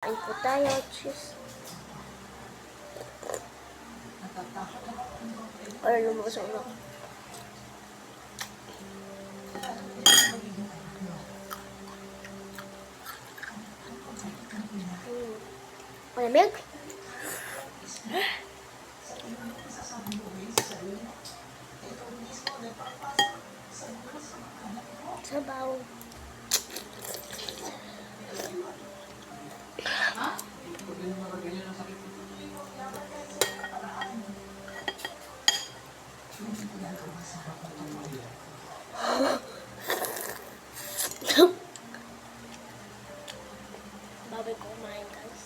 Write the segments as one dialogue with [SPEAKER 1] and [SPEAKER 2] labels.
[SPEAKER 1] Kain po tayo. Cheese. Ay, lumabas ang ulo. Malamig? Sabaw. Baboy ko kumain, guys.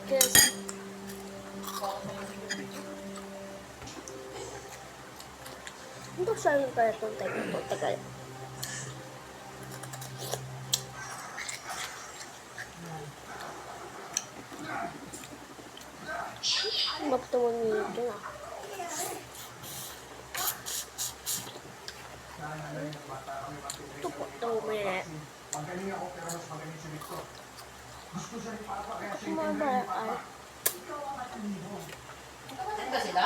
[SPEAKER 1] Yes. Hindi ko siya yung pala itong tayo ito. Tagal. Magtungon nito na. Ito po. Ito mo yan.
[SPEAKER 2] Magaling ako pero mas magaling si Victor. Gusto siya ni Papa kaya siya
[SPEAKER 1] Mama, ay.
[SPEAKER 3] Kapatid ba sila?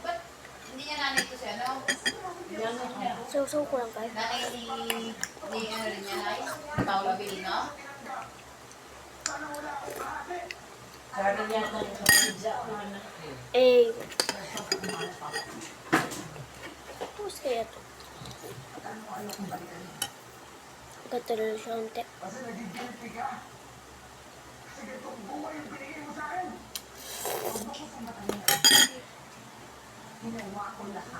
[SPEAKER 3] Ba't hindi niya nanay ito si ano?
[SPEAKER 1] Sausaw ko lang kayo.
[SPEAKER 3] Nanay ni ano rin niya, Nay? Paolo Abilino?
[SPEAKER 4] Sabi niya ng pizza ko na.
[SPEAKER 1] Eh. Tapos kaya ito. Katulad siya unti.
[SPEAKER 2] kasi nagigilty ka. Kasi ganitong buhay yung binigay mo sa akin.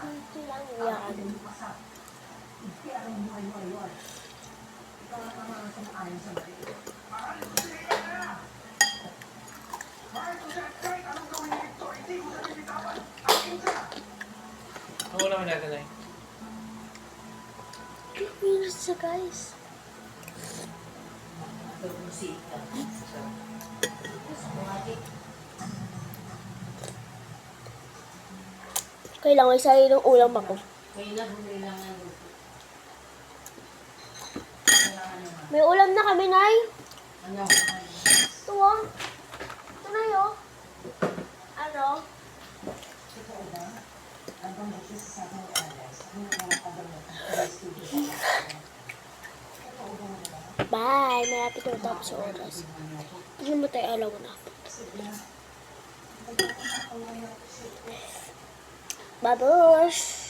[SPEAKER 1] Unti lang yan.
[SPEAKER 2] Bakit ko siya kahit anong gawin ni Victor, hindi ko siya bibitawan. Akin siya.
[SPEAKER 5] Ano naman natin ay?
[SPEAKER 1] Weird siya, guys.
[SPEAKER 4] Busita.
[SPEAKER 1] Kailangan isa ng ulam ako.
[SPEAKER 4] May nabuli lang ng luto.
[SPEAKER 1] May ulam na kami, Nay.
[SPEAKER 4] Ano?
[SPEAKER 1] Ito, oh. Ito na yun. Ano? Bye. Malapit na tapos sa oras. Hindi mo tayo alaw na. Babush!